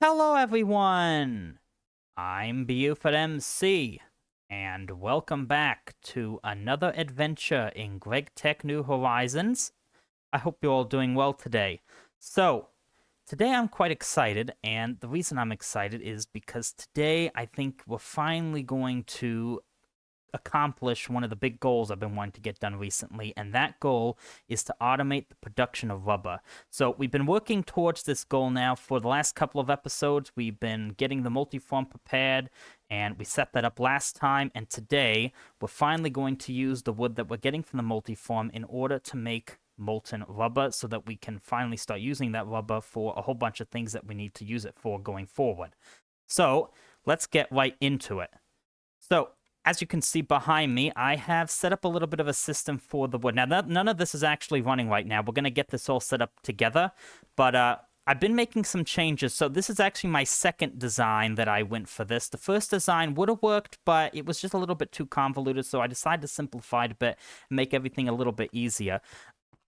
Hello, everyone! I'm Buford MC, and welcome back to another adventure in GregTech New Horizons. I hope you're all doing well today. So, today I'm quite excited, and the reason I'm excited is because today I think we're finally going to accomplish one of the big goals I've been wanting to get done recently, and that goal is to automate the production of rubber. So we've been working towards this goal now for the last couple of episodes. We've been getting the multi-form prepared, and we set that up last time, and today we're finally going to use the wood that we're getting from the multi-form in order to make molten rubber so that we can finally start using that rubber for a whole bunch of things that we need to use it for going forward. So let's get right into it. So as you can see behind me, I have set up a little bit of a system for the wood. Now, none of this is actually running right now. We're going to get this all set up together, but I've been making some changes. So this is actually my second design that I went for this. The first design would have worked, but it was just a little bit too convoluted, so I decided to simplify it a bit and make everything a little bit easier.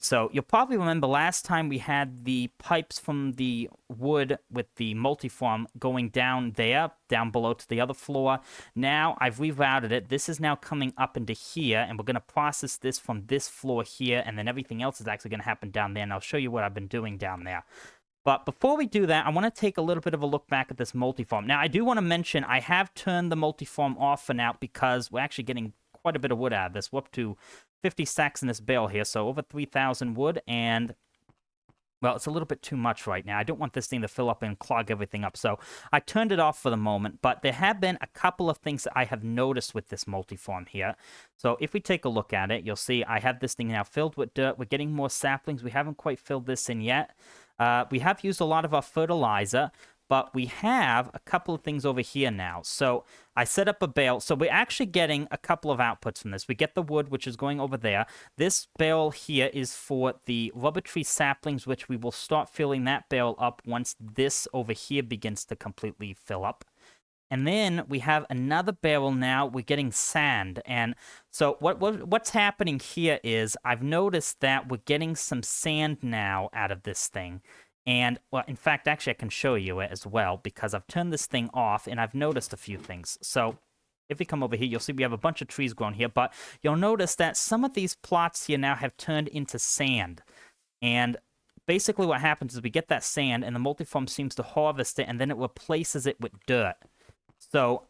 So you'll probably remember last time we had the pipes from the wood with the multiform going down there, down below to the other floor. Now I've rerouted it. This is now coming up into here, and we're going to process this from this floor here, and then everything else is actually going to happen down there, and I'll show you what I've been doing down there. But before we do that, I want to take a little bit of a look back at this multiform. Now, I do want to mention I have turned the multiform off for now because we're actually getting quite a bit of wood out of this. We're up to 50 sacks in this bale here, so over 3,000 wood, and, well, it's a little bit too much right now. I don't want this thing to fill up and clog everything up, so I turned it off for the moment, but there have been a couple of things that I have noticed with this multiform here. So if we take a look at it, you'll see I have this thing now filled with dirt. We're getting more saplings. We haven't quite filled this in yet. We have used a lot of our fertilizer, but we have a couple of things over here now. So I set up a bale. So we're actually getting a couple of outputs from this. We get the wood, which is going over there. This bale here is for the rubber tree saplings, which we will start filling that bale up once this over here begins to completely fill up. And then we have another barrel now. We're getting sand. And so what's happening here is I've noticed that we're getting some sand now out of this thing. And, well, in fact, actually, I can show you it as well because I've turned this thing off and I've noticed a few things. So if we come over here, you'll see we have a bunch of trees grown here, but you'll notice that some of these plots here now have turned into sand. And basically what happens is we get that sand and the multiform seems to harvest it and then it replaces it with dirt. So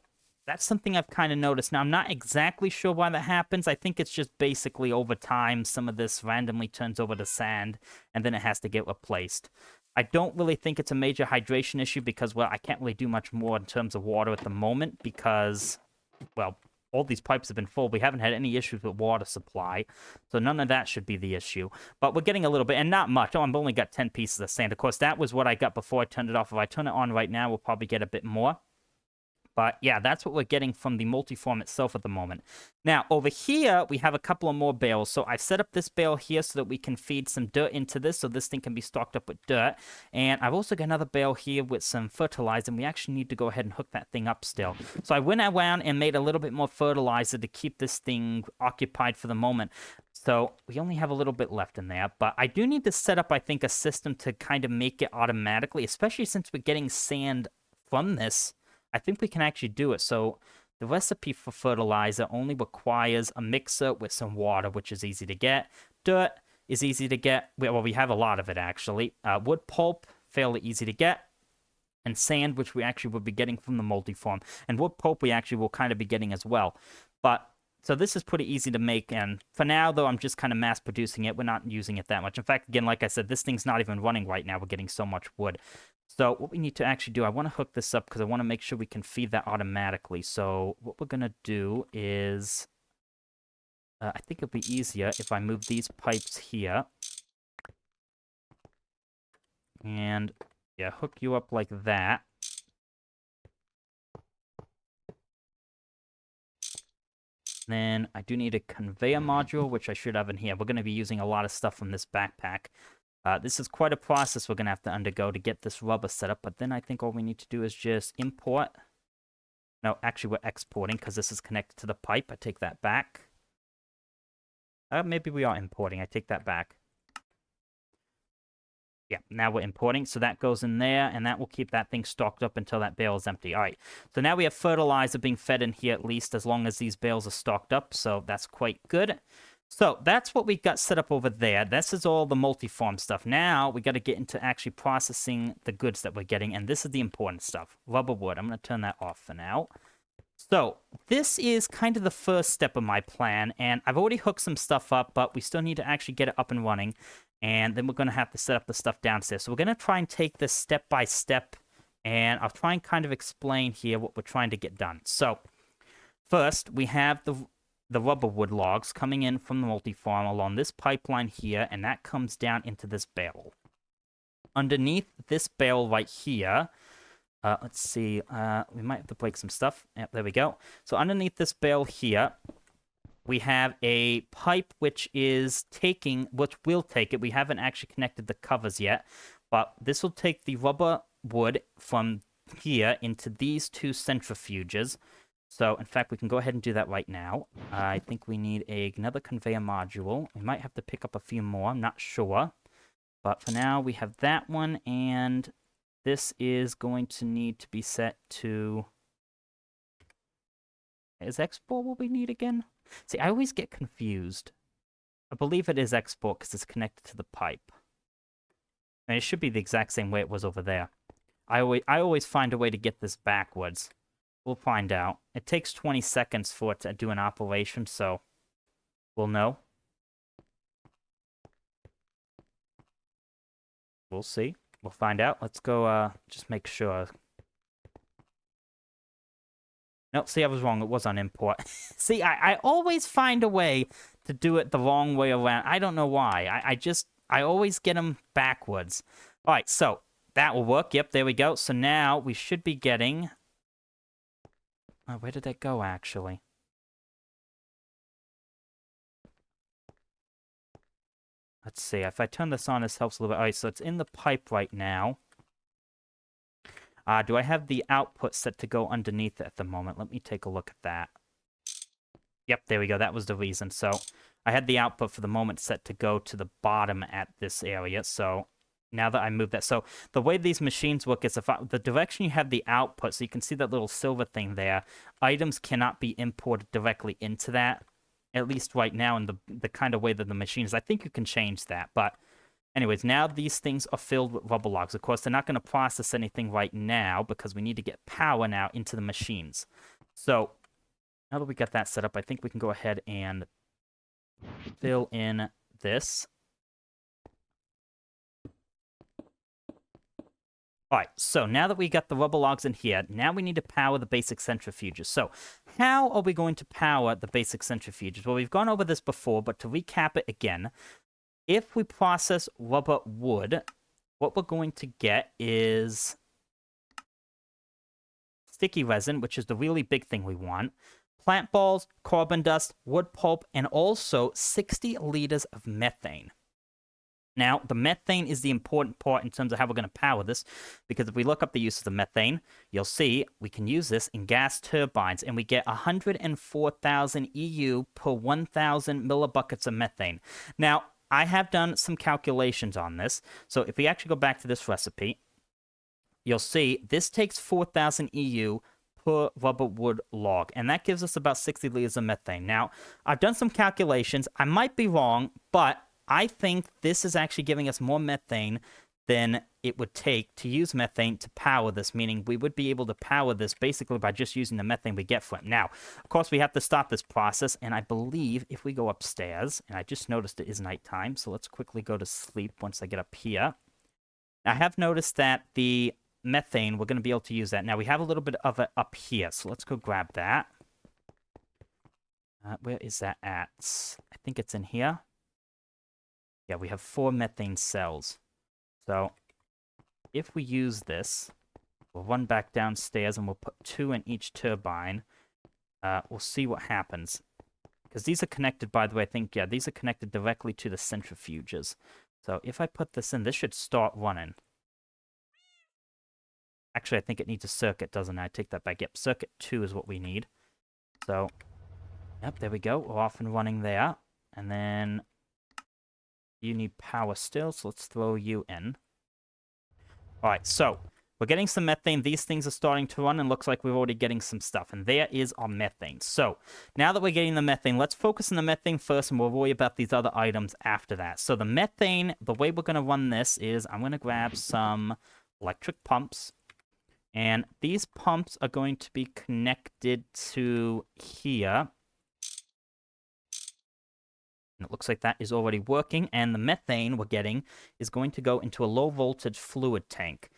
that's something I've kind of noticed. Now, I'm not exactly sure why that happens. I think it's just basically over time, some of this randomly turns over to sand, and then it has to get replaced. I don't really think it's a major hydration issue because, well, I can't really do much more in terms of water at the moment because, well, all these pipes have been full. We haven't had any issues with water supply, so none of that should be the issue. But we're getting a little bit, and not much. Oh, I've only got 10 pieces of sand. Of course, that was what I got before I turned it off. If I turn it on right now, we'll probably get a bit more. But yeah, that's what we're getting from the multiform itself at the moment. Now, over here, we have a couple of more bales. So I've set up this bale here so that we can feed some dirt into this, so this thing can be stocked up with dirt. And I've also got another bale here with some fertilizer, and we actually need to go ahead and hook that thing up still. So I went around and made a little bit more fertilizer to keep this thing occupied for the moment. So we only have a little bit left in there, but I do need to set up, I think, a system to kind of make it automatically, especially since we're getting sand from this. I think we can actually do it. So the recipe for fertilizer only requires a mixer with some water, which is easy to get. Dirt is easy to get. Well, we have a lot of it, actually. Wood pulp, fairly easy to get. And sand, which we actually will be getting from the multiform. And wood pulp we actually will kind of be getting as well. But so this is pretty easy to make, and for now, though, I'm just kind of mass producing it. We're not using it that much. In fact, again, like I said, this thing's not even running right now. We're getting so much wood. So what we need to actually do, I want to hook this up because I want to make sure we can feed that automatically. So what we're going to do is, I think it'll be easier if I move these pipes here. And, yeah, hook you up like that. Then I do need a conveyor module, which I should have in here. We're going to be using a lot of stuff from this backpack. This is quite a process we're going to have to undergo to get this rubber set up, but then I think all we need to do is just import. No, actually, we're exporting because this is connected to the pipe. I take that back. Maybe we are importing. I take that back. Yeah, now we're importing, so that goes in there, and that will keep that thing stocked up until that bale is empty. All right, so now we have fertilizer being fed in here at least as long as these bales are stocked up, so that's quite good. So that's what we got set up over there. This is all the multi-farm stuff. Now we got to get into actually processing the goods that we're getting, and this is the important stuff. Rubber wood. I'm going to turn that off for now. So this is kind of the first step of my plan, and I've already hooked some stuff up, but we still need to actually get it up and running, and then we're going to have to set up the stuff downstairs. So we're going to try and take this step by step, and I'll try and kind of explain here what we're trying to get done. So first, we have the rubber wood logs coming in from the multi-farm along this pipeline here, and that comes down into this barrel. Underneath this barrel right here, let's see, we might have to break some stuff. Yep, there we go. So underneath this barrel here, we have a pipe which will take it. We haven't actually connected the covers yet, but this will take the rubber wood from here into these two centrifuges. So, in fact, we can go ahead and do that right now. I think we need another conveyor module. We might have to pick up a few more. I'm not sure. But for now, we have that one, and this is going to need to be set to... Is export what we need again? See, I always get confused. I believe it is export because it's connected to the pipe. And it should be the exact same way it was over there. I always find a way to get this backwards. We'll find out. It takes 20 seconds for it to do an operation, so we'll know. We'll see. We'll find out. Let's go, just make sure. Nope, see, I was wrong. It was on import. See, I always find a way to do it the wrong way around. I don't know why. I always get them backwards. All right, so that will work. Yep, there we go. So now we should be getting... Oh, where did that go, actually? Let's see. If I turn this on, this helps a little bit. All right, so it's in the pipe right now. Do I have the output set to go underneath it at the moment? Let me take a look at that. Yep, there we go. That was the reason. So I had the output for the moment set to go to the bottom at this area. So now that I move that. So the way these machines work is the direction you have the output, so you can see that little silver thing there, items cannot be imported directly into that, at least right now in the kind of way that the machine is. I think you can change that, but anyways, now these things are filled with rubber logs. Of course, they're not going to process anything right now because we need to get power now into the machines. So now that we got that set up, I think we can go ahead and fill in this. All right, so now that we got the rubber logs in here, now we need to power the basic centrifuges. So how are we going to power the basic centrifuges? Well, we've gone over this before, but to recap it again, if we process rubber wood, what we're going to get is sticky resin, which is the really big thing we want, plant balls, carbon dust, wood pulp, and also 60 liters of methane. Now, the methane is the important part in terms of how we're going to power this, because if we look up the use of the methane, you'll see we can use this in gas turbines, and we get 104,000 EU per 1,000 millibuckets of methane. Now, I have done some calculations on this, so if we actually go back to this recipe, you'll see this takes 4,000 EU per rubber wood log, and that gives us about 60 liters of methane. Now, I've done some calculations. I might be wrong, but I think this is actually giving us more methane than it would take to use methane to power this, meaning we would be able to power this basically by just using the methane we get from it. Now, of course, we have to stop this process, and I believe if we go upstairs, and I just noticed it is nighttime, so let's quickly go to sleep once I get up here. I have noticed that the methane, we're going to be able to use that. Now, we have a little bit of it up here, so let's go grab that. Where is that at? I think it's in here. Yeah, we have 4 methane cells. So if we use this, we'll run back downstairs and we'll put 2 in each turbine. We'll see what happens. Because these are connected, by the way, I think, yeah, these are connected directly to the centrifuges. So if I put this in, this should start running. Actually, I think it needs a circuit, doesn't it? I take that back. Yep, circuit 2 is what we need. So, yep, there we go. We're off and running there. And then you need power still, so let's throw you in. All right, so we're getting some methane. These things are starting to run, and looks like we're already getting some stuff. And there is our methane. So now that we're getting the methane, let's focus on the methane first, and we'll worry about these other items after that. So the methane, the way we're going to run this is I'm going to grab some electric pumps. And these pumps are going to be connected to here. And it looks like that is already working. And the methane we're getting is going to go into a low voltage fluid tank.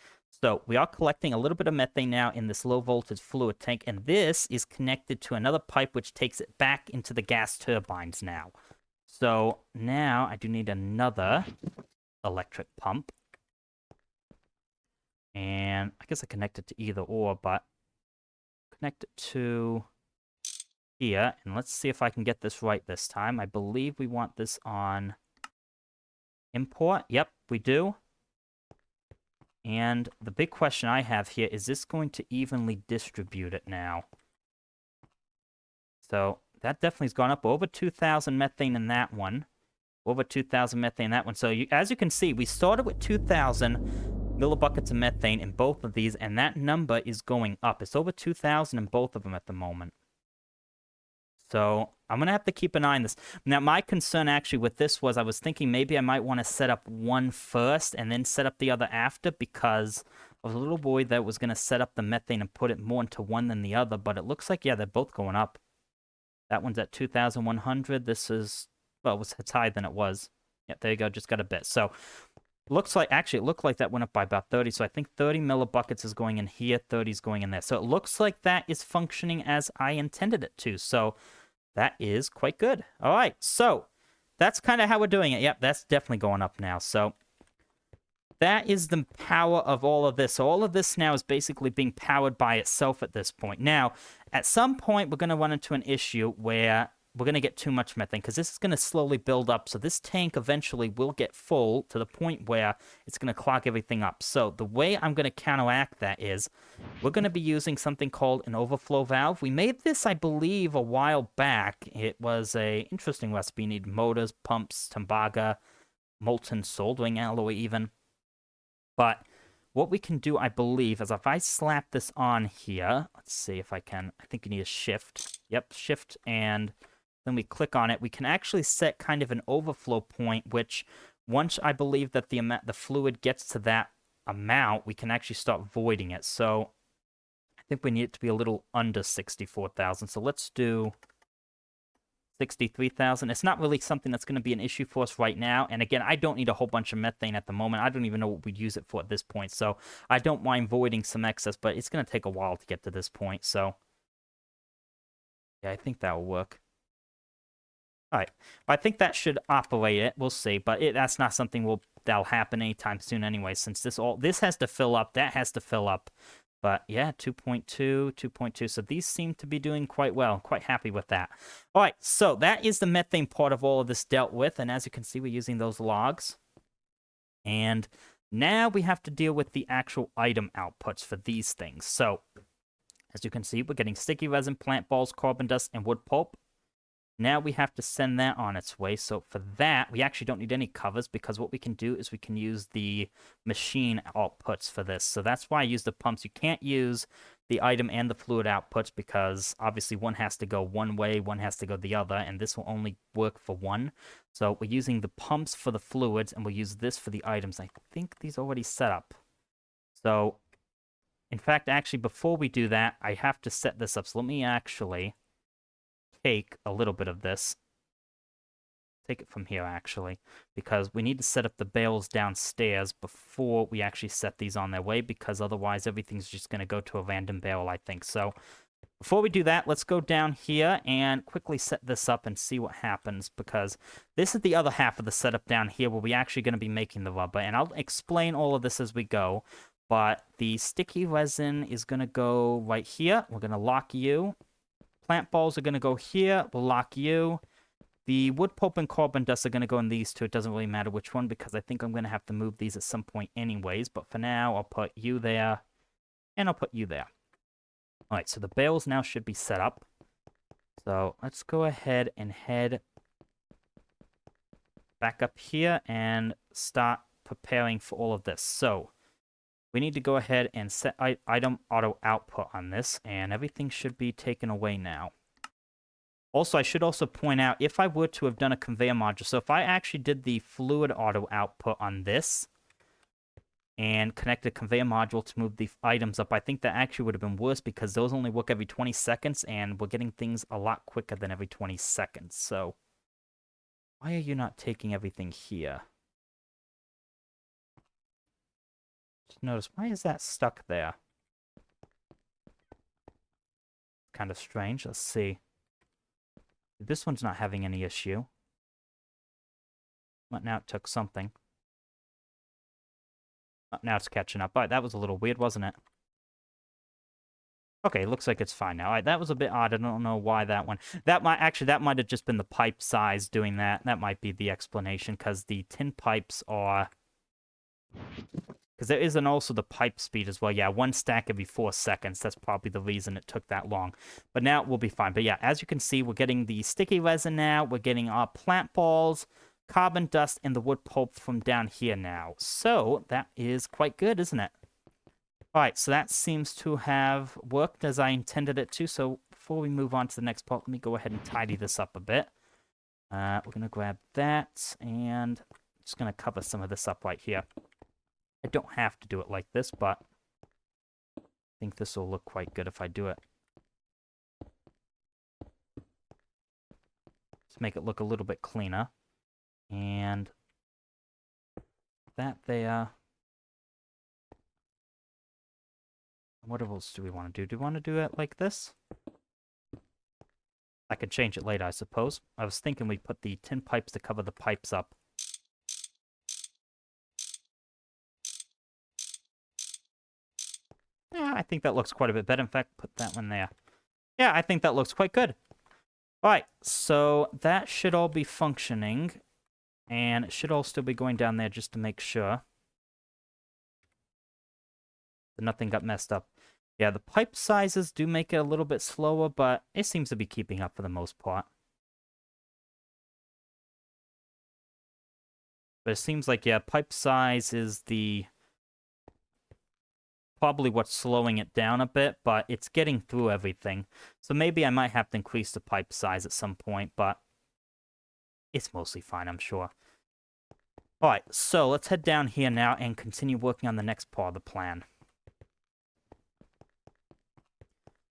So we are collecting a little bit of methane now in this low voltage fluid tank. And this is connected to another pipe which takes it back into the gas turbines now. So now I do need another electric pump. And I guess I connect it to either or, but connect it to here. And let's see if I can get this right this time. I believe we want this on import. Yep, we do. And the big question I have here, is this going to evenly distribute it now? So that definitely has gone up over 2,000 methane in that one. Over 2,000 methane in that one. So as you can see, we started with 2,000 millibuckets of methane in both of these, and that number is going up. It's over 2,000 in both of them at the moment. So I'm going to have to keep an eye on this. Now, my concern actually with this was I was thinking maybe I might want to set up one first and then set up the other after, because I was a little worried that was going to set up the methane and put it more into one than the other. But it looks like, yeah, they're both going up. That one's at 2,100. This is, well, it's higher than it was. Yep, there you go. Just got a bit. So looks like, actually, it looked like that went up by about 30. So I think 30 millibuckets is going in here, 30 is going in there. So it looks like that is functioning as I intended it to. So that is quite good. All right, so that's kind of how we're doing it. Yep, that's definitely going up now. So that is the power of all of this. So all of this now is basically being powered by itself at this point. Now, at some point, we're going to run into an issue where we're going to get too much methane, because this is going to slowly build up. So this tank eventually will get full to the point where it's going to clog everything up. So the way I'm going to counteract that is we're going to be using something called an overflow valve. We made this, I believe, a while back. It was a interesting recipe. You need motors, pumps, tembaga, molten soldering alloy even. But what we can do, I believe, is if I slap this on here, let's see if I can. I think you need a shift. Yep, shift, and then we click on it. We can actually set kind of an overflow point, which once I believe that the fluid gets to that amount, we can actually start voiding it. So I think we need it to be a little under 64,000. So let's do 63,000. It's not really something that's going to be an issue for us right now. And again, I don't need a whole bunch of methane at the moment. I don't even know what we'd use it for at this point. So I don't mind voiding some excess, but it's going to take a while to get to this point. So yeah, I think that will work. All right, I think that should operate it. We'll see, but that's not something that'll happen anytime soon anyway, since this has to fill up, that has to fill up. But yeah, 2.2, 2.2. So these seem to be doing quite well. Quite happy with that. All right, so that is the methane part of all of this dealt with, and as you can see, we're using those logs. And now we have to deal with the actual item outputs for these things. So as you can see, we're getting sticky resin, plant balls, carbon dust, and wood pulp. Now we have to send that on its way. So for that, we actually don't need any covers, because what we can do is we can use the machine outputs for this. So that's why I use the pumps. You can't use the item and the fluid outputs, because obviously one has to go one way, one has to go the other, and this will only work for one. So we're using the pumps for the fluids, and we'll use this for the items. I think these are already set up. So in fact, actually, before we do that, I have to set this up. So let me actually take a little bit of this. Take it from here, actually, because we need to set up the bales downstairs before we actually set these on their way, because otherwise everything's just going to go to a random bale, I think. So before we do that, let's go down here and quickly set this up and see what happens, because this is the other half of the setup down here where we're actually going to be making the rubber, and I'll explain all of this as we go. But the sticky resin is going to go right here. We're going to lock you. Plant balls are going to go here. We'll lock you. The wood pulp and carbon dust are going to go in these two. It doesn't really matter which one, because I think I'm going to have to move these at some point anyways. But for now, I'll put you there, and I'll put you there. All right, so the bales now should be set up. So let's go ahead and head back up here and start preparing for all of this. So we need to go ahead and set item auto output on this, and everything should be taken away now. Also, I should also point out, if I were to have done a conveyor module, so if I actually did the fluid auto output on this, and connect a conveyor module to move the items up, I think that actually would have been worse because those only work every 20 seconds, and we're getting things a lot quicker than every 20 seconds. So, why are you not taking everything here? Just notice, why is that stuck there? Kind of strange. Let's see. This one's not having any issue. But now it took something. Now it's catching up. All right, that was a little weird, wasn't it? Okay, looks like it's fine now. All right, that was a bit odd. I don't know why that one. That might have just been the pipe size doing that. That might be the explanation, because the tin pipes are... Because there isn't also the pipe speed as well. Yeah, one stack every 4 seconds. That's probably the reason it took that long. But now we'll be fine. But yeah, as you can see, we're getting the sticky resin now. We're getting our plant balls, carbon dust, and the wood pulp from down here now. So that is quite good, isn't it? Alright, so that seems to have worked as I intended it to. So before we move on to the next part, let me go ahead and tidy this up a bit. We're going to grab that, and I'm just going to cover some of this up right here. I don't have to do it like this, but I think this will look quite good if I do it. Just make it look a little bit cleaner. And that there. What else do we want to do? Do we want to do it like this? I could change it later, I suppose. I was thinking we'd put the tin pipes to cover the pipes up. Yeah, I think that looks quite a bit better. In fact, put that one there. Yeah, I think that looks quite good. Alright, so that should all be functioning. And it should all still be going down there just to make sure that nothing got messed up. Yeah, the pipe sizes do make it a little bit slower, but it seems to be keeping up for the most part. But it seems like, yeah, pipe size is the... probably what's slowing it down a bit, but it's getting through everything. So maybe I might have to increase the pipe size at some point, but it's mostly fine, I'm sure. Alright, so let's head down here now and continue working on the next part of the plan.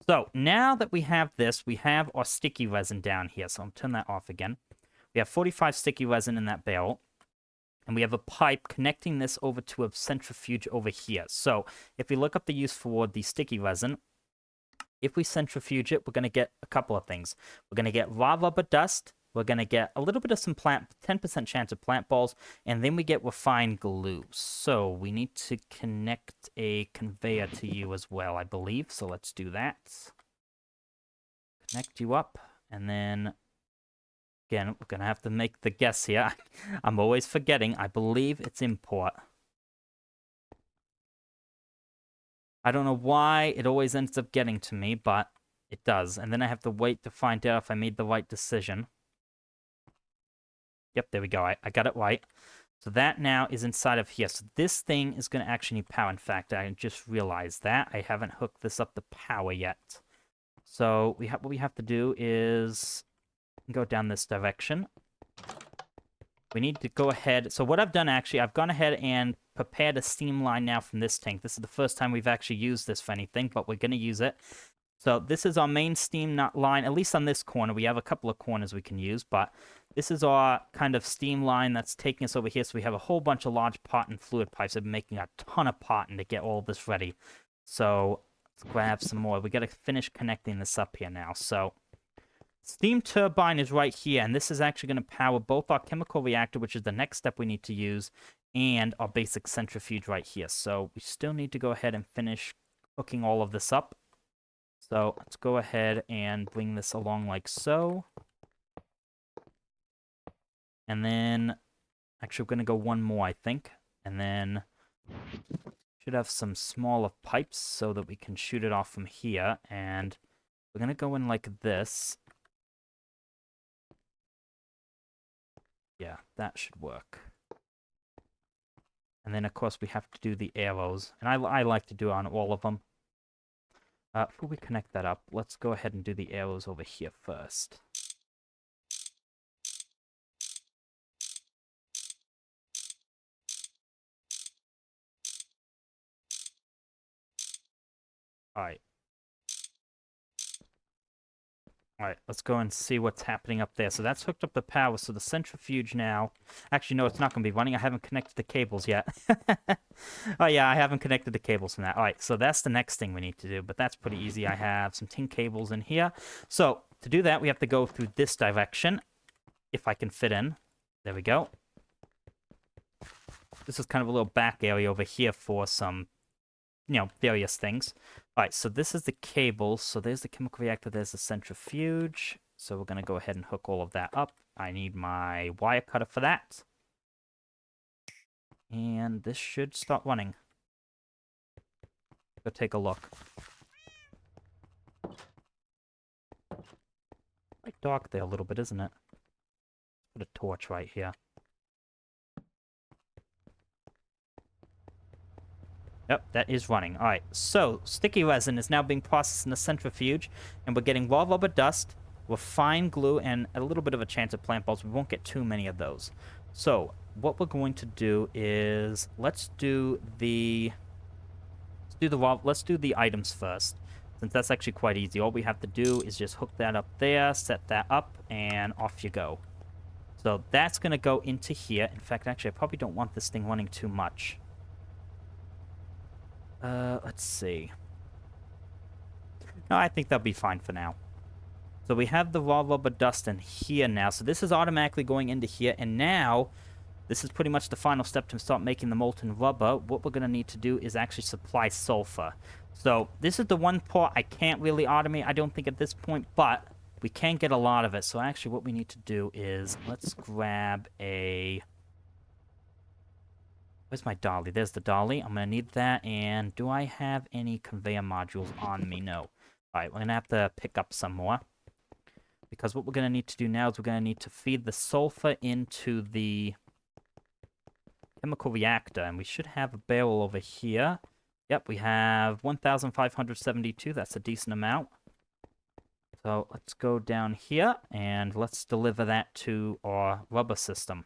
So, now that we have this, we have our sticky resin down here. So, I'll turn that off again. We have 45 sticky resin in that barrel. And we have a pipe connecting this over to a centrifuge over here. So, if we look up the use for the sticky resin, if we centrifuge it, we're going to get a couple of things. We're going to get raw rubber dust. We're going to get a little bit of some 10% chance of plant balls. And then we get refined glue. So, we need to connect a conveyor to you as well, I believe. So, let's do that. Connect you up. And then... again, we're going to have to make the guess here. I'm always forgetting. I believe it's import. I don't know why it always ends up getting to me, but it does. And then I have to wait to find out if I made the right decision. Yep, there we go. I got it right. So that now is inside of here. So this thing is going to actually need power. In fact, I just realized that. I haven't hooked this up to power yet. So what we have to do is... go down this direction. We need to go ahead. So what I've done, actually, I've gone ahead and prepared a steam line now from this tank. This is the first time we've actually used this for anything, but we're going to use it. So this is our main steam line, at least on this corner. We have a couple of corners we can use, but this is our kind of steam line that's taking us over here. So we have a whole bunch of large pot and fluid pipes. I've been making a ton of potting to get all this ready. So let's grab some more. We got to finish connecting this up here now. So... steam turbine is right here, and this is actually going to power both our chemical reactor, which is the next step we need to use, and our basic centrifuge right here. So we still need to go ahead and finish hooking all of this up. So let's go ahead and bring this along like so. And then, actually, we're going to go one more, I think. And then should have some smaller pipes so that we can shoot it off from here. And we're going to go in like this. Yeah, that should work. And then, of course, we have to do the arrows. And I like to do on all of them. Before we connect that up, let's go ahead and do the arrows over here first. Alright. Alright, let's go and see what's happening up there. So that's hooked up the power, so the centrifuge now... Actually, no, it's not going to be running. I haven't connected the cables yet. Oh, yeah, I haven't connected the cables from that. Alright, so that's the next thing we need to do, but that's pretty easy. I have some tin cables in here. So, to do that, we have to go through this direction, if I can fit in. There we go. This is kind of a little back area over here for some, various things. Alright, so this is the cable. So there's the chemical reactor, there's the centrifuge. So we're going to go ahead and hook all of that up. I need my wire cutter for that. And this should start running. Go take a look. Quite dark there a little bit, isn't it? Put a torch right here. Yep, that is running. Alright, so sticky resin is now being processed in the centrifuge, and we're getting raw rubber dust, refined glue, and a little bit of a chance of plant balls. We won't get too many of those. So, what we're going to do is let's do the items first, since that's actually quite easy. All we have to do is just hook that up there, set that up, and off you go. So that's going to go into here. In fact, actually, I probably don't want this thing running too much. Let's see. No, I think that'll be fine for now. So we have the raw rubber dust in here now. So this is automatically going into here. And now, this is pretty much the final step to start making the molten rubber. What we're going to need to do is actually supply sulfur. So this is the one part I can't really automate, I don't think, at this point. But we can get a lot of it. So actually what we need to do is, let's grab a... Where's my dolly? There's the dolly. I'm going to need that. And do I have any conveyor modules on me? No. Alright, we're going to have to pick up some more. Because what we're going to need to do now is we're going to need to feed the sulfur into the chemical reactor. And we should have a barrel over here. Yep, we have 1,572. That's a decent amount. So let's go down here and let's deliver that to our rubber system.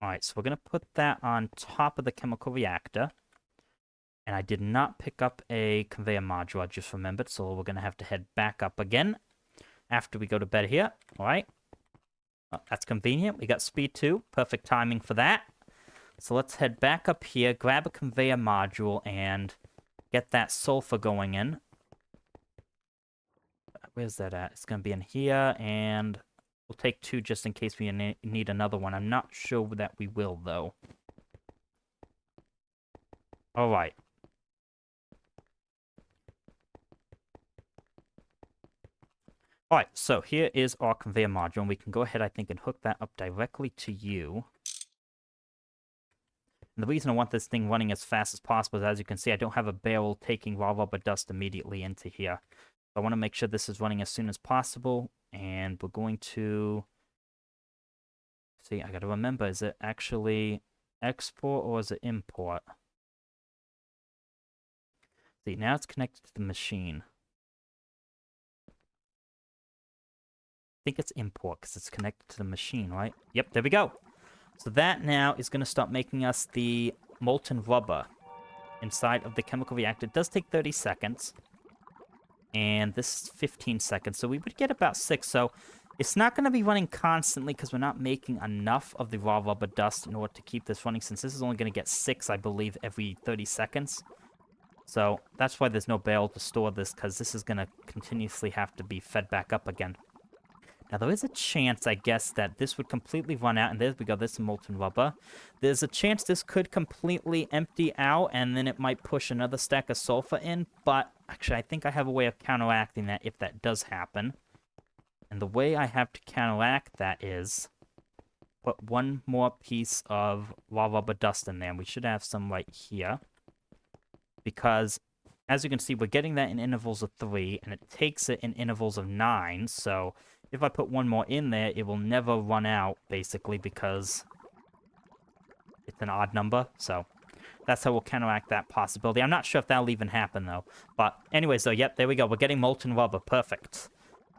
Alright, so we're going to put that on top of the chemical reactor. And I did not pick up a conveyor module, I just remembered, so we're going to have to head back up again after we go to bed here. Alright. Oh, that's convenient. We got speed 2. Perfect timing for that. So let's head back up here, grab a conveyor module, and get that sulfur going in. Where's that at? It's going to be in here, and... we'll take 2 just in case we need another one. I'm not sure that we will, though. Alright. Alright, so here is our conveyor module, and we can go ahead, I think, and hook that up directly to you. And the reason I want this thing running as fast as possible is, as you can see, I don't have a barrel taking raw rubber dust immediately into here. So I want to make sure this is running as soon as possible. And we're going to... see, I gotta remember, is it actually export or is it import? See, now it's connected to the machine. I think it's import because it's connected to the machine, right? Yep, there we go. So that now is going to start making us the molten rubber inside of the chemical reactor. It does take 30 seconds. And this is 15 seconds. So we would get about 6. So it's not going to be running constantly because we're not making enough of the raw rubber dust in order to keep this running, since this is only going to get 6, I believe, every 30 seconds. So that's why there's no barrel to store this, because this is going to continuously have to be fed back up again. Now, there is a chance, I guess, that this would completely run out, and there we go, this is molten rubber. There's a chance this could completely empty out, and then it might push another stack of sulfur in, but actually, I think I have a way of counteracting that if that does happen. And the way I have to counteract that is put one more piece of raw rubber dust in there, and we should have some right here. Because, as you can see, we're getting that in intervals of 3, and it takes it in intervals of 9, so... if I put one more in there, it will never run out, basically, because it's an odd number, so that's how we'll counteract that possibility. I'm not sure if that'll even happen, though. But anyways, though, yep, there we go. We're getting molten rubber. Perfect.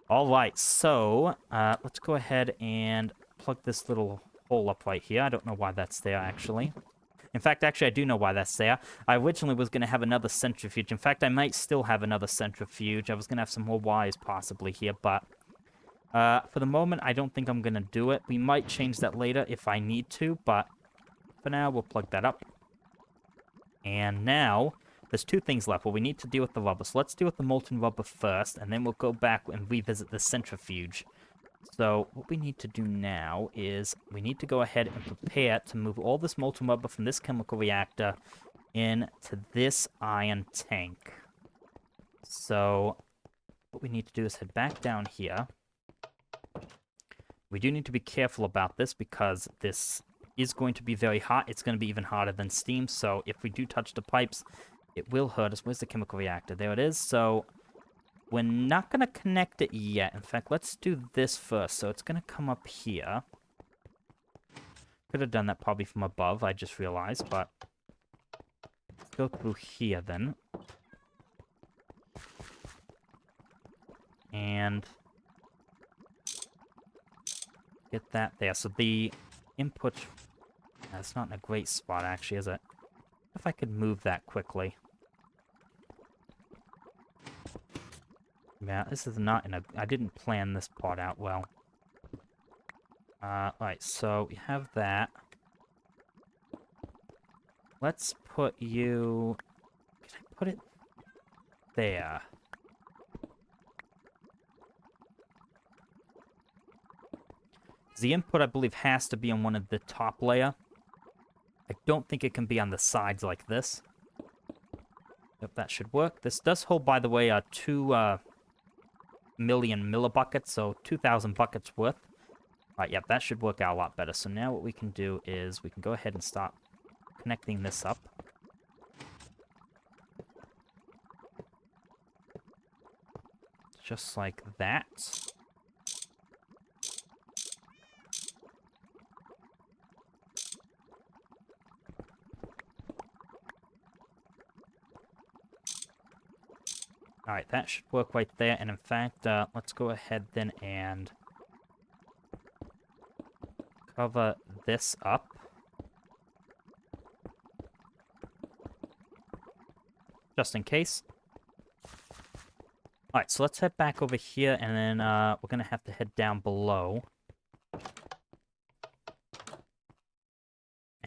All right, so let's go ahead and plug this little hole up right here. I don't know why that's there, actually. In fact, actually, I do know why that's there. I originally was going to have another centrifuge. In fact, I might still have another centrifuge. I was going to have some more wires possibly here, but for the moment, I don't think I'm going to do it. We might change that later if I need to, but for now, we'll plug that up. And now, there's two things left. Well, we need to deal with the rubber. So let's deal with the molten rubber first, and then we'll go back and revisit the centrifuge. So what we need to do now is we need to go ahead and prepare to move all this molten rubber from this chemical reactor into this iron tank. So what we need to do is head back down here. We do need to be careful about this because this is going to be very hot. It's going to be even hotter than steam, so if we do touch the pipes, it will hurt us. Where's the chemical reactor? There it is. So we're not going to connect it yet. In fact, let's do this first. So it's going to come up here. Could have done that probably from above, I just realized, but let's go through here then. And get that there. So the input, that's not in a great spot, actually, is it? If I could move that quickly. Yeah, this is not in a... I didn't plan this part out well. Right, so we have that. Let's put you... Can I put it there? The input, I believe, has to be on one of the top layer. I don't think it can be on the sides like this. Yep, that should work. This does hold, by the way, 2 million millibuckets, so 2,000 buckets worth. Alright, yep, that should work out a lot better. So now what we can do is we can go ahead and start connecting this up. Just like that. Alright, that should work right there, and in fact, let's go ahead then and cover this up. Just in case. Alright, so let's head back over here, and then we're gonna have to head down below.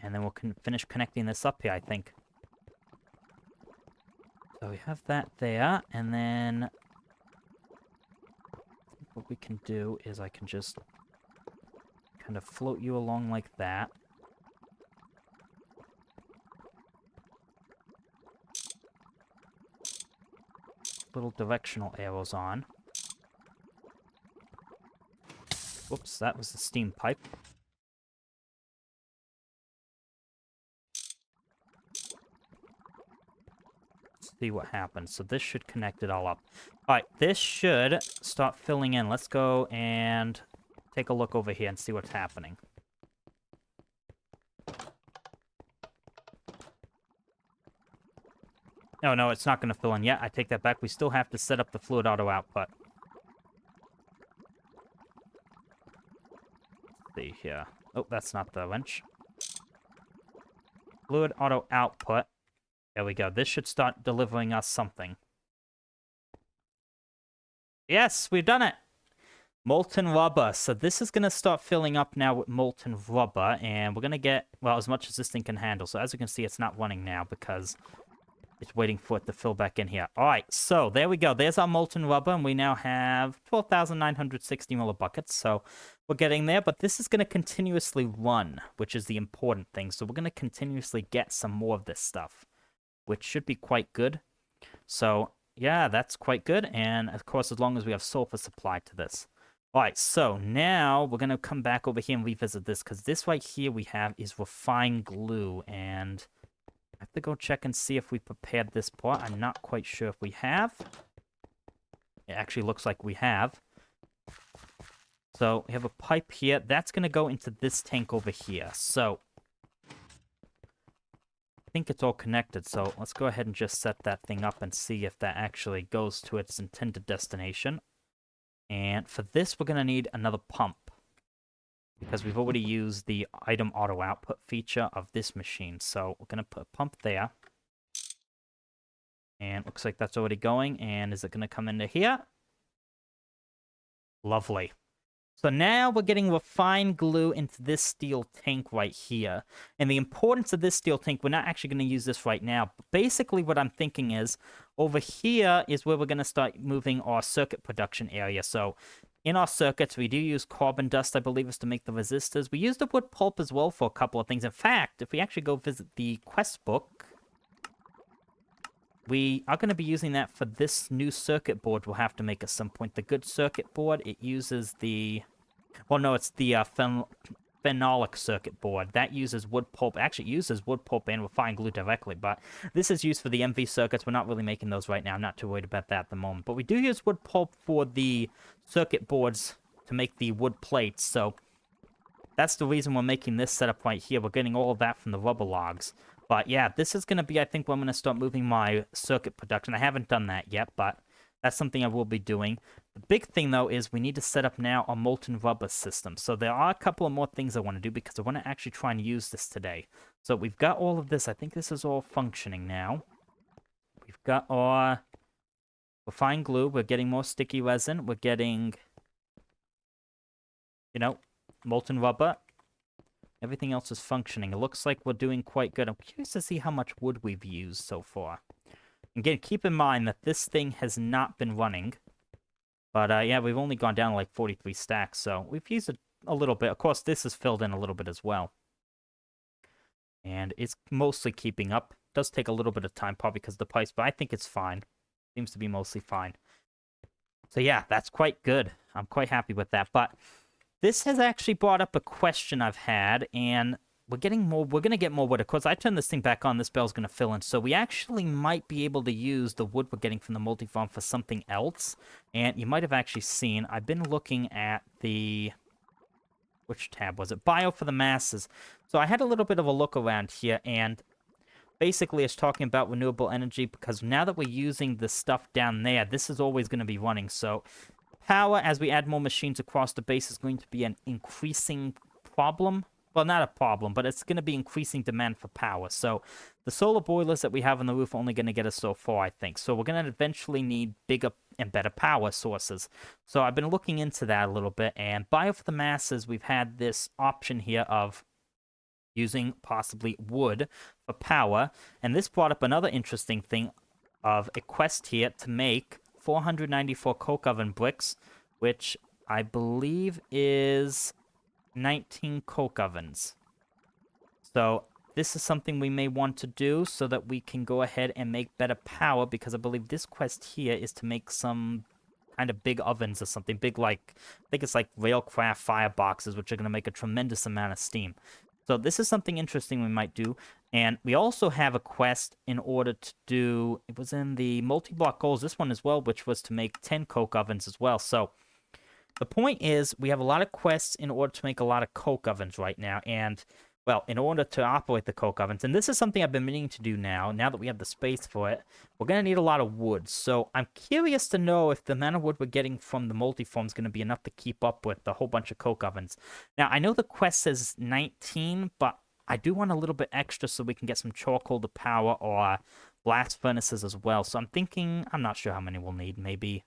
And then we'll finish connecting this up here, I think. So we have that there, and then what we can do is I can just kind of float you along like that. Little directional arrows on. Whoops, that was the steam pipe. See what happens. So this should connect it all up. Alright, this should start filling in. Let's go and take a look over here and see what's happening. Oh, no, it's not going to fill in yet. I take that back. We still have to set up the fluid auto output. Let's see here. Oh, that's not the wrench. Fluid auto output. There we go. This should start delivering us something. Yes, we've done it! Molten rubber. So this is going to start filling up now with molten rubber, and we're going to get, well, as much as this thing can handle. So as you can see, it's not running now because it's waiting for it to fill back in here. Alright, so there we go. There's our molten rubber, and we now have 12,960 millibuckets. So we're getting there, but this is going to continuously run, which is the important thing. So we're going to continuously get some more of this stuff, which should be quite good. So, yeah, that's quite good. And, of course, as long as we have sulfur supplied to this. All right, so now we're going to come back over here and revisit this, because this right here we have is refined glue. And I have to go check and see if we prepared this part. I'm not quite sure if we have. It actually looks like we have. So we have a pipe here. That's going to go into this tank over here. So I think it's all connected. So let's go ahead and just set that thing up and see if that actually goes to its intended destination. And for this, we're going to need another pump, because we've already used the item auto output feature of this machine. So we're going to put a pump there. And looks like that's already going. And is it going to come into here? Lovely. So now we're getting refined glue into this steel tank right here. And the importance of this steel tank, we're not actually going to use this right now. But basically what I'm thinking is, over here is where we're going to start moving our circuit production area. So in our circuits, we do use carbon dust, I believe, is to make the resistors. We use the wood pulp as well for a couple of things. In fact, if we actually go visit the quest book, we are going to be using that for this new circuit board we'll have to make at some point. The good circuit board, it uses the... Well, no, it's the phenolic circuit board. That uses wood pulp. Actually, it uses wood pulp and refined glue directly, but this is used for the MV circuits. We're not really making those right now. I'm not too worried about that at the moment. But we do use wood pulp for the circuit boards to make the wood plates, so that's the reason we're making this setup right here. We're getting all of that from the rubber logs. But yeah, this is going to be, I think, where I'm going to start moving my circuit production. I haven't done that yet, but that's something I will be doing. The big thing, though, is we need to set up now a molten rubber system. So there are a couple of more things I want to do because I want to actually try and use this today. So we've got all of this. I think this is all functioning now. We've got our refined glue. We're getting more sticky resin. We're getting, you know, molten rubber. Everything else is functioning. It looks like we're doing quite good. I'm curious to see how much wood we've used so far. Again, keep in mind that this thing has not been running. But yeah, we've only gone down to like 43 stacks, so we've used it a little bit. Of course, this is filled in a little bit as well. And it's mostly keeping up. It does take a little bit of time, probably because of the price, but I think it's fine. Seems to be mostly fine. So yeah, that's quite good. I'm quite happy with that. But this has actually brought up a question I've had, and we're going to get more wood. Of course, I turn this thing back on, this bell's going to fill in. So we actually might be able to use the wood we're getting from the multi-farm for something else. And you might have actually seen, I've been looking at the... Which tab was it? Bio for the masses. So I had a little bit of a look around here, and basically it's talking about renewable energy, because now that we're using the stuff down there, this is always going to be running. So power, as we add more machines across the base, is going to be an increasing problem. Well, not a problem, but it's going to be increasing demand for power. So the solar boilers that we have on the roof are only going to get us so far, I think. So we're going to eventually need bigger and better power sources. So I've been looking into that a little bit, and Bio for the Masses, we've had this option here of using possibly wood for power. And this brought up another interesting thing of a quest here to make 494 coke oven bricks, which I believe is 19 coke ovens. So this is something we may want to do so that we can go ahead and make better power, because I believe this quest here is to make some kind of big ovens or something big, like I think it's like railcraft fireboxes, which are going to make a tremendous amount of steam. So this is something interesting we might do. And we also have a quest in order to do, it was in the multi-block goals, this one as well, which was to make 10 coke ovens as well. So the point is, we have a lot of quests in order to make a lot of coke ovens right now. And, well, in order to operate the coke ovens, and this is something I've been meaning to do now that we have the space for it, we're going to need a lot of wood. So I'm curious to know if the amount of wood we're getting from the multi-farm is going to be enough to keep up with the whole bunch of coke ovens. Now, I know the quest says 19, but I do want a little bit extra so we can get some charcoal to power or blast furnaces as well. So I'm thinking, I'm not sure how many we'll need, maybe...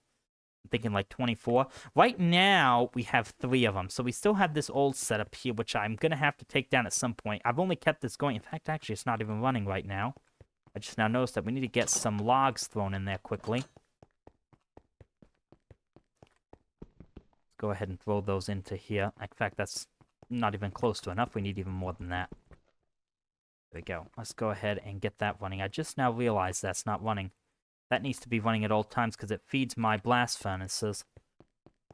I'm thinking like 24. Right now, we have 3 of them. So we still have this old setup here, which I'm going to have to take down at some point. I've only kept this going. In fact, actually, it's not even running right now. I just now noticed that we need to get some logs thrown in there quickly. Let's go ahead and throw those into here. In fact, that's not even close to enough. We need even more than that. There we go. Let's go ahead and get that running. I just now realized that's not running. That needs to be running at all times because it feeds my blast furnaces.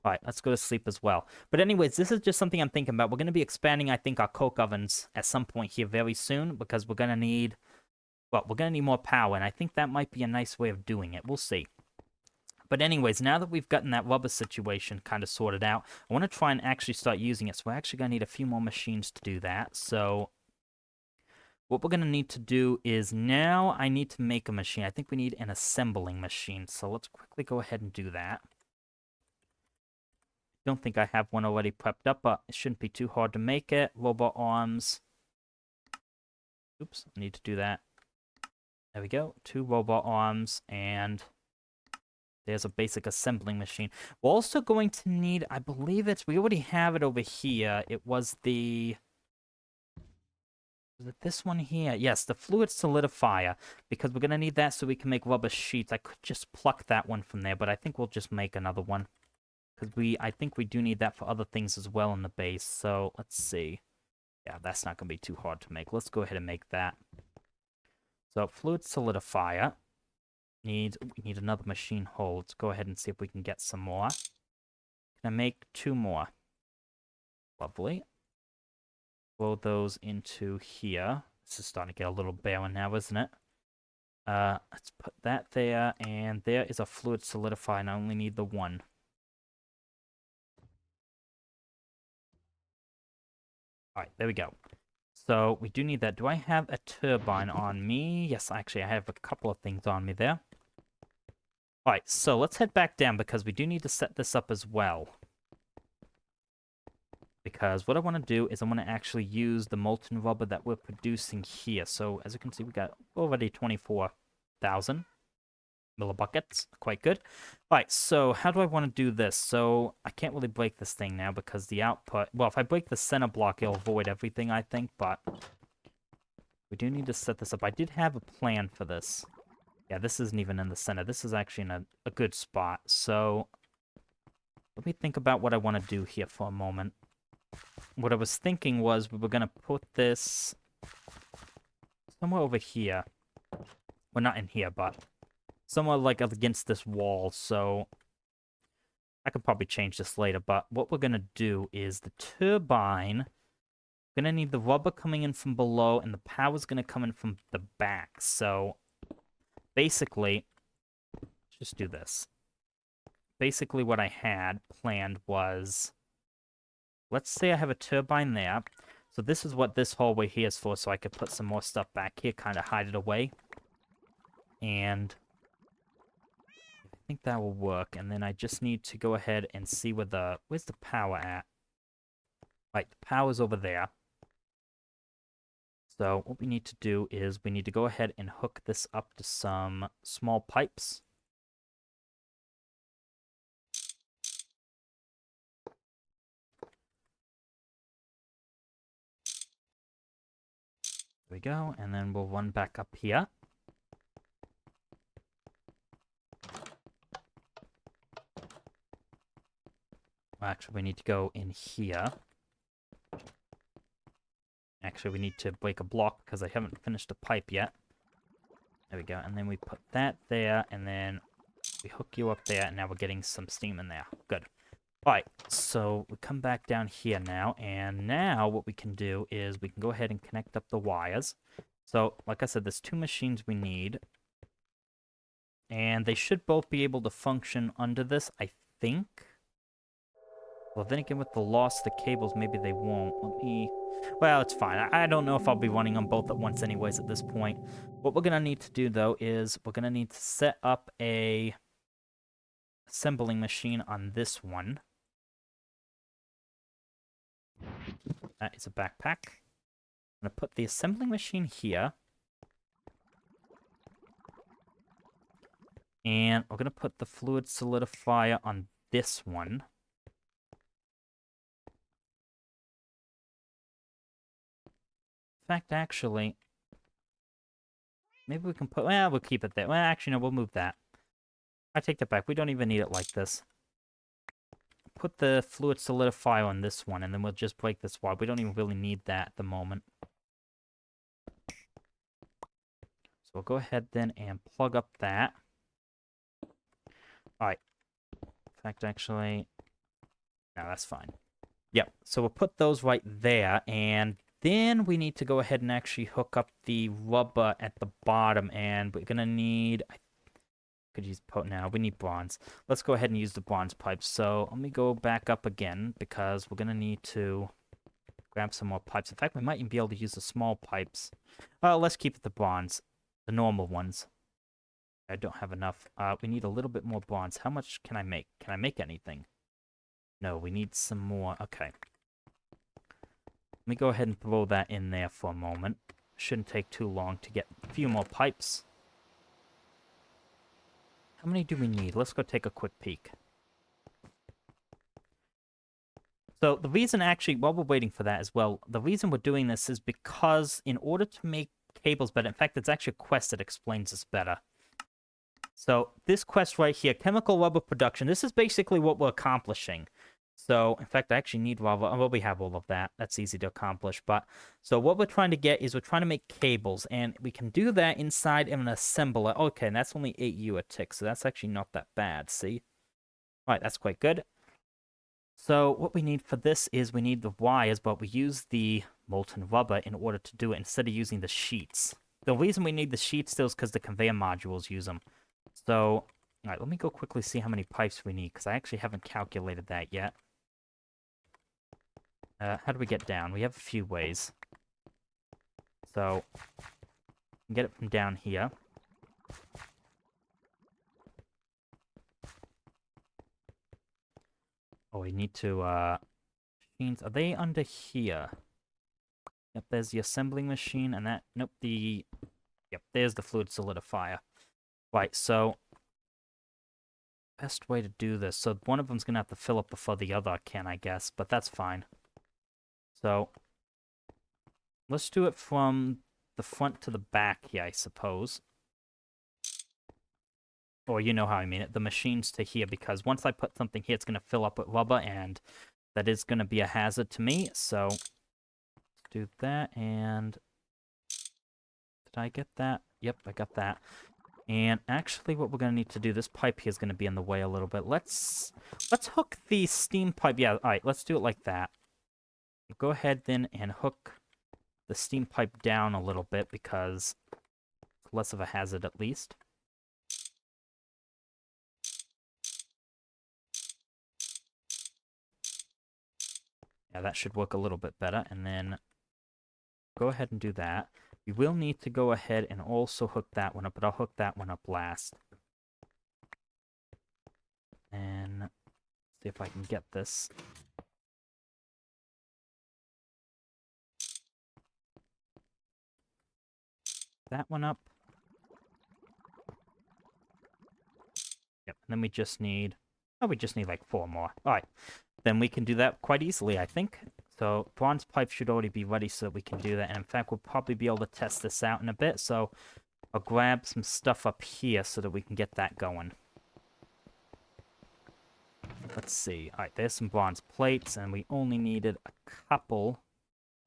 All right, let's go to sleep as well. But anyways, this is just something I'm thinking about. We're going to be expanding, I think, our coke ovens at some point here very soon because we're going to need, well, we're going to need more power, and I think that might be a nice way of doing it. We'll see. But anyways, now that we've gotten that rubber situation kind of sorted out, I want to try and actually start using it. So we're actually going to need a few more machines to do that. So what we're going to need to do is now I need to make a machine. I think we need an assembling machine. So let's quickly go ahead and do that. Don't think I have one already prepped up, but it shouldn't be too hard to make it. Robot arms. Oops, I need to do that. There we go. 2 robot arms, and there's a basic assembling machine. We're also going to need, I believe we already have it over here. It was it this one here? Yes, the fluid solidifier, because we're going to need that so we can make rubber sheets. I could just pluck that one from there, but I think we'll just make another one. Because I think we do need that for other things as well in the base. So let's see. Yeah, that's not going to be too hard to make. Let's go ahead and make that. So fluid solidifier. We need another machine hole. Let's go ahead and see if we can get some more. Can I make 2 more? Lovely. Throw those into here. This is starting to get a little barren now, isn't it? Let's put that there, and there is a fluid solidifier, and I only need the 1. Alright, there we go. So, we do need that. Do I have a turbine on me? Yes, actually, I have a couple of things on me there. Alright, so let's head back down, because we do need to set this up as well. Because what I want to do is I want to actually use the molten rubber that we're producing here. So, as you can see, we got already 24,000 millibuckets. Quite good. Alright, so how do I want to do this? So, I can't really break this thing now because the output... Well, if I break the center block, it'll avoid everything, I think, but... We do need to set this up. I did have a plan for this. Yeah, this isn't even in the center. This is actually in a good spot. So, let me think about what I want to do here for a moment. What I was thinking was we were going to put this somewhere over here. Well, not in here, but somewhere like against this wall. So I could probably change this later. But what we're going to do is the turbine, we're going to need the rubber coming in from below, and the power's going to come in from the back. So basically, let's just do this. Basically, what I had planned was... Let's say I have a turbine there. So this is what this hallway here is for, so I could put some more stuff back here, kind of hide it away. And I think that will work. And then I just need to go ahead and see where's the power at? Right, the power's over there. So what we need to do is we need to go ahead and hook this up to some small pipes. There we go, and then we'll run back up here. Actually, we need to go in here. Actually, we need to break a block because I haven't finished the pipe yet. There we go, and then we put that there, and then we hook you up there, and now we're getting some steam in there. Good. Alright, so we come back down here now, and now what we can do is we can go ahead and connect up the wires. So, like I said, there's 2 machines we need. And they should both be able to function under this, I think. Well, then again, with the loss of the cables, maybe they won't. Well, it's fine. I don't know if I'll be running them both at once anyways at this point. What we're going to need to do, though, is we're going to need to set up a assembling machine on this one. That is a backpack. I'm going to put the assembling machine here. And we're going to put the fluid solidifier on this one. In fact, actually, maybe we can put... Well, we'll keep it there. Well, actually, no, we'll move that. I take that back. We don't even need it like this. Put the fluid solidifier on this one, and then we'll just break this wire. We don't even really need that at the moment. So we'll go ahead then and plug up that. Alright. In fact, actually... No, that's fine. Yep, so we'll put those right there, and then we need to go ahead and actually hook up the rubber at the bottom, and we're gonna need could use now. We need bronze. Let's go ahead and use the bronze pipes. So let me go back up again because we're gonna need to grab some more pipes. In fact, we might even be able to use the small pipes. Let's keep it the bronze, the normal ones. I don't have enough. We need a little bit more bronze. How much can I make? Can I make anything? No, we need some more. Okay. Let me go ahead and throw that in there for a moment. Shouldn't take too long to get a few more pipes. How many do we need? Let's go take a quick peek. So the reason actually, while we're waiting for that as well, the reason we're doing this is because in order to make cables better, in fact, it's actually a quest that explains this better. So this quest right here, chemical rubber production, this is basically what we're accomplishing. So, in fact, I actually need rubber. Well, we have all of that. That's easy to accomplish. But, so what we're trying to get is we're trying to make cables. And we can do that inside of an assembler. Okay, and that's only 8U a tick. So that's actually not that bad, see? All right, that's quite good. So what we need for this is we need the wires, but we use the molten rubber in order to do it instead of using the sheets. The reason we need the sheets still is because the conveyor modules use them. So, all right, let me go quickly see how many pipes we need, because I actually haven't calculated that yet. How do we get down? We have a few ways. So, get it from down here. Oh, we need to, machines. Are they under here? Yep, there's the assembling machine, and that, nope, yep, there's the fluid solidifier. Right, so, best way to do this. So, one of them's gonna have to fill up before the other can, I guess, but that's fine. So, let's do it from the front to the back here, I suppose. Or you know how I mean it, the machines to here, because once I put something here, it's going to fill up with rubber, and that is going to be a hazard to me, so let's do that, and did I get that? Yep, I got that. And actually, what we're going to need to do, this pipe here is going to be in the way a little bit. Let's hook the steam pipe. Yeah, all right, let's do it like that. Go ahead then and hook the steam pipe down a little bit because it's less of a hazard at least. Yeah, that should work a little bit better. And then go ahead and do that. We will need to go ahead and also hook that one up, but I'll hook that one up last. And see if I can get this. That one up. Yep, and then we just need... Oh, we just need like 4 more. Alright, then we can do that quite easily, I think. So, bronze pipe should already be ready so that we can do that. And in fact, we'll probably be able to test this out in a bit. So, I'll grab some stuff up here so that we can get that going. Let's see. Alright, there's some bronze plates, and we only needed a couple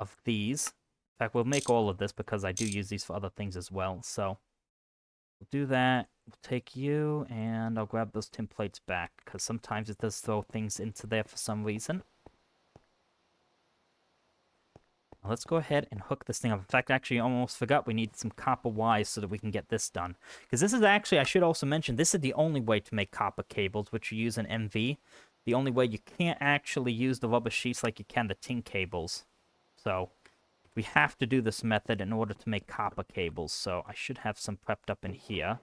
of these. In fact, we'll make all of this because I do use these for other things as well. So, we'll do that. We'll take you, and I'll grab those tin plates back, because sometimes it does throw things into there for some reason. Now let's go ahead and hook this thing up. In fact, actually, I almost forgot we need some copper wires so that we can get this done. Because this is actually, I should also mention, this is the only way to make copper cables, which you use in MV. The only way you can't actually use the rubber sheets like you can the tin cables. So, we have to do this method in order to make copper cables. So, I should have some prepped up in here.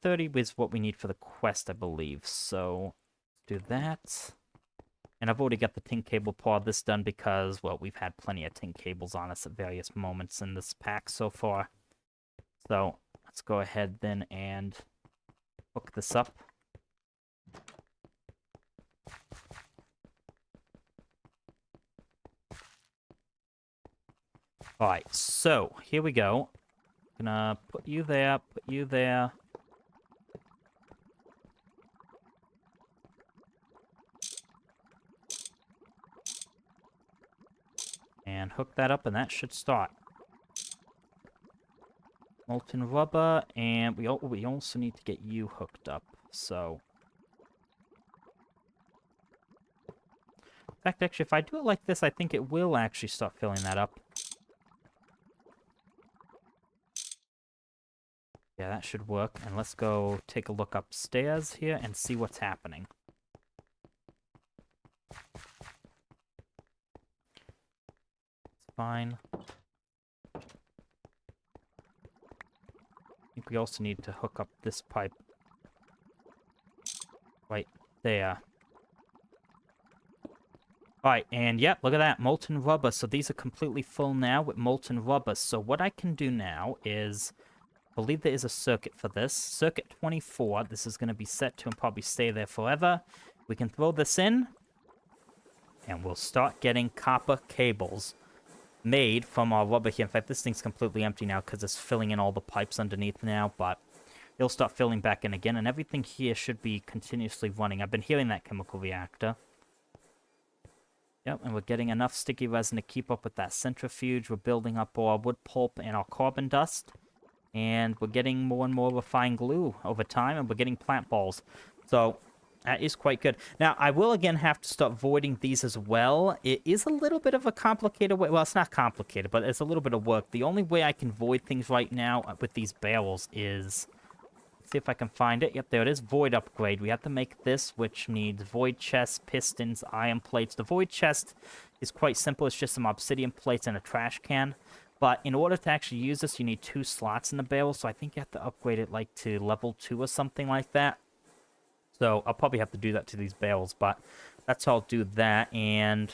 30 is what we need for the quest, I believe. So, let's do that. And I've already got the tin cable part of this done because, well, we've had plenty of tin cables on us at various moments in this pack so far. So, let's go ahead then and hook this up. Alright, so, here we go. Gonna put you there, put you there. And hook that up, and that should start. Molten rubber, and we also need to get you hooked up, so... In fact, actually, if I do it like this, I think it will actually start filling that up. Yeah, that should work. And let's go take a look upstairs here and see what's happening. It's fine. I think we also need to hook up this pipe right there. Alright, and yep, look at that, molten rubber. So these are completely full now with molten rubber. So what I can do now is, I believe there is a circuit for this. Circuit 24, this is going to be set to and probably stay there forever. We can throw this in, and we'll start getting copper cables made from our rubber here. In fact, this thing's completely empty now because it's filling in all the pipes underneath now, but it'll start filling back in again, and everything here should be continuously running. I've been hearing that chemical reactor. Yep, and we're getting enough sticky resin to keep up with that centrifuge. We're building up our wood pulp and our carbon dust. And we're getting more and more refined glue over time, and we're getting plant balls. So that is quite good. Now, I will again have to start voiding these as well. It is a little bit of a complicated way. Well, it's not complicated, but it's a little bit of work. The only way I can void things right now with these barrels is... see if I can find it. Yep, there it is. Void upgrade. We have to make this, which needs void chests, pistons, iron plates. The void chest is quite simple. It's just some obsidian plates and a trash can. But in order to actually use this, you need 2 slots in the barrel. So I think you have to upgrade it like to level 2 or something like that. So I'll probably have to do that to these barrels. But that's how I'll do that. And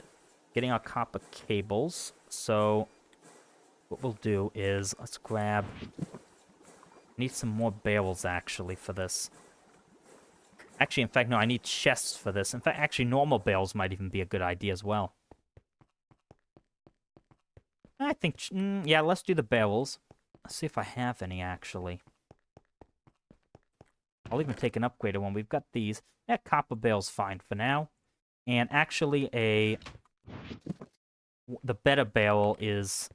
getting our copper cables. So what we'll do is let's grab... need some more barrels, actually, for this. Actually, in fact, no, I need chests for this. In fact, actually, normal barrels might even be a good idea as well. I think, yeah, let's do the barrels. Let's see if I have any, actually. I'll even take an upgraded one. We've got these. Yeah, copper barrel's fine for now. And actually, the better barrel is...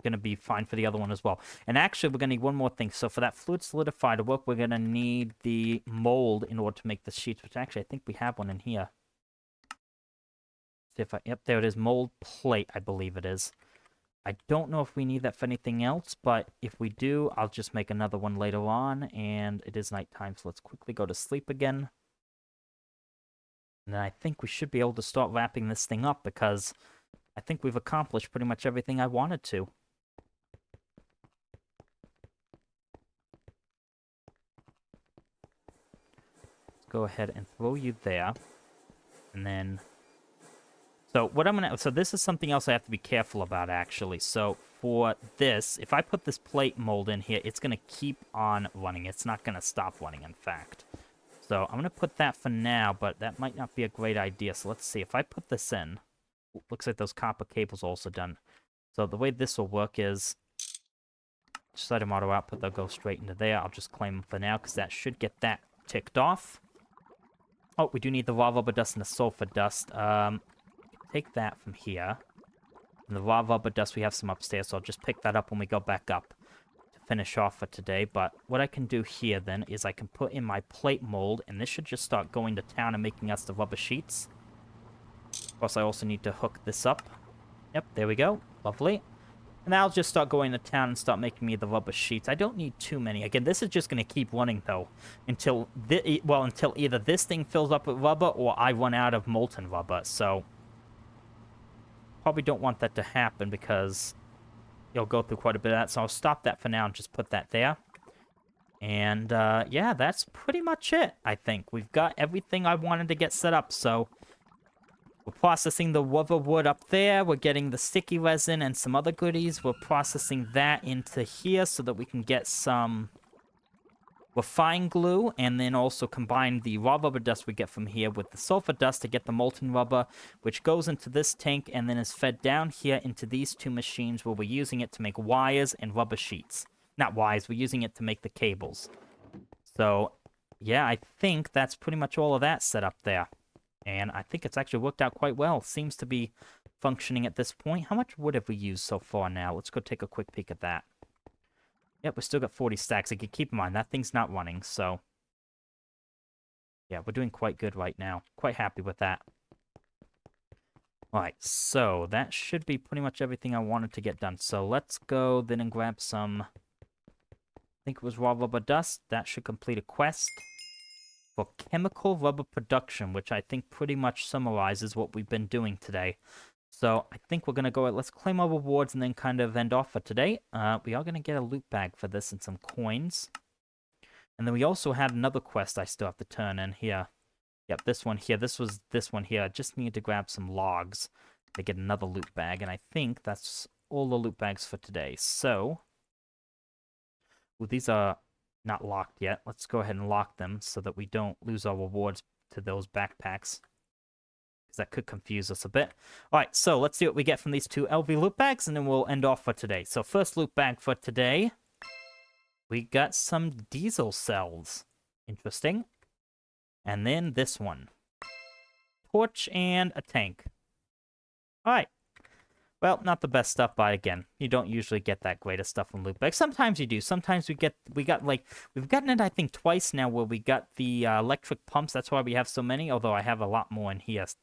going to be fine for the other one as well. And actually, we're going to need one more thing. So for that fluid solidify to work, we're going to need the mold in order to make the sheets, which actually, I think we have one in here. See if yep, there it is. Mold plate, I believe it is. I don't know if we need that for anything else, but if we do, I'll just make another one later on. And it is nighttime, so let's quickly go to sleep again. And then I think we should be able to start wrapping this thing up because I think we've accomplished pretty much everything I wanted to. Go ahead and throw you there. And then... so what I'm going to... so this is something else I have to be careful about, actually. So for this, if I put this plate mold in here, it's going to keep on running. It's not going to stop running, in fact. So I'm going to put that for now, but that might not be a great idea. So let's see. If I put this in... looks like those copper cables are also done. So the way this will work is... set them auto output, they'll go straight into there. I'll just claim them for now, because that should get that ticked off. Oh, we do need the raw rubber dust and the sulfur dust. Take that from here. And the raw rubber dust, we have some upstairs, so I'll just pick that up when we go back up to finish off for today. But what I can do here, then, is I can put in my plate mold, and this should just start going to town and making us the rubber sheets. Of course, I also need to hook this up. Yep, there we go. Lovely. And I'll just start going to town and start making me the rubber sheets. I don't need too many. Again, this is just going to keep running, though, until until either this thing fills up with rubber or I run out of molten rubber. So, probably don't want that to happen because you'll go through quite a bit of that. So I'll stop that for now and just put that there. And, yeah, that's pretty much it, I think. We've got everything I wanted to get set up, so... we're processing the rubber wood up there. We're getting the sticky resin and some other goodies. We're processing that into here so that we can get some refined glue and then also combine the raw rubber dust we get from here with the sulfur dust to get the molten rubber, which goes into this tank and then is fed down here into these 2 machines where we're using it to make wires and rubber sheets. Not wires, we're using it to make the cables. So, yeah, I think that's pretty much all of that set up there. And I think it's actually worked out quite well. Seems to be functioning at this point. How much wood have we used so far now? Let's go take a quick peek at that. Yep, we still got 40 stacks. Again, keep in mind, that thing's not running, so... yeah, we're doing quite good right now. Quite happy with that. Alright, so that should be pretty much everything I wanted to get done. So let's go then and grab some... I think it was raw rubber dust. That should complete a quest for chemical rubber production, which I think pretty much summarizes what we've been doing today. So I think we're going to go, let's claim our rewards and then kind of end off for today. We are going to get a loot bag for this and some coins. And then we also had another quest I still have to turn in here. Yep, this one here. This was this one here. I just need to grab some logs to get another loot bag. And I think that's all the loot bags for today. So, well, these are not locked yet. Let's go ahead and lock them so that we don't lose our rewards to those backpacks, because that could confuse us a bit. All right, so let's see what we get from these two LV loot bags, and then we'll end off for today. So first loot bag for today, we got some diesel cells. Interesting. And then this one. Torch and a tank. All right. Well, not the best stuff, but again, you don't usually get that great of stuff from loot bags. Sometimes you do. Sometimes we've gotten it, I think, twice now where we got the electric pumps. That's why we have so many, although I have a lot more in here. It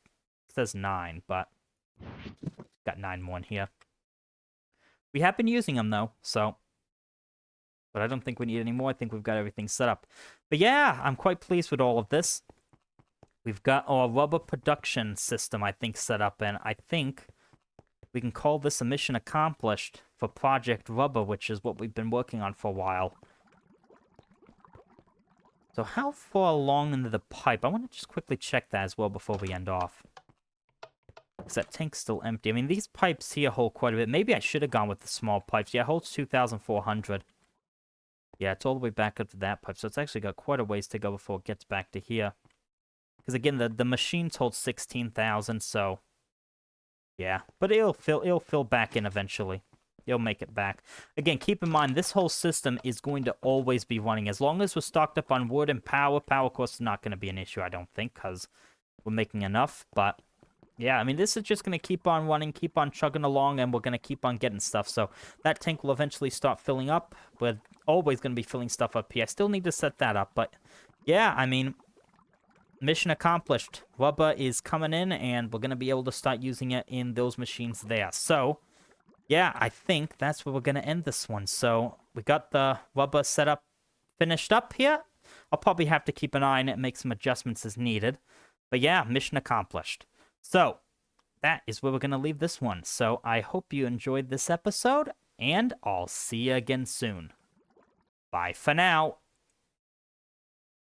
says 9, but got 9 more in here. We have been using them, though, so... But I don't think we need any more. I think we've got everything set up. But yeah, I'm quite pleased with all of this. We've got our rubber production system, I think, set up, and I think we can call this a mission accomplished for Project Rubber, which is what we've been working on for a while. So how far along into the pipe? I want to just quickly check that as well before we end off. Because that tank's still empty. I mean, these pipes here hold quite a bit. Maybe I should have gone with the small pipes. Yeah, it holds 2,400. Yeah, it's all the way back up to that pipe, so it's actually got quite a ways to go before it gets back to here. Because again, the machines hold 16,000, so... Yeah, but it'll fill back in eventually. It'll make it back. Again, keep in mind, this whole system is going to always be running. As long as we're stocked up on wood and power, of course, is not going to be an issue, I don't think, because we're making enough. But, yeah, I mean, this is just going to keep on running, keep on chugging along, and we're going to keep on getting stuff. So that tank will eventually start filling up. We're always going to be filling stuff up here. I still need to set that up, but, yeah, I mean... Mission accomplished. Rubber is coming in, and we're going to be able to start using it in those machines there. So, yeah, I think that's where we're going to end this one. So, we got the rubber setup finished up here. I'll probably have to keep an eye on it and make some adjustments as needed. But yeah, mission accomplished. So, that is where we're going to leave this one. So, I hope you enjoyed this episode, and I'll see you again soon. Bye for now.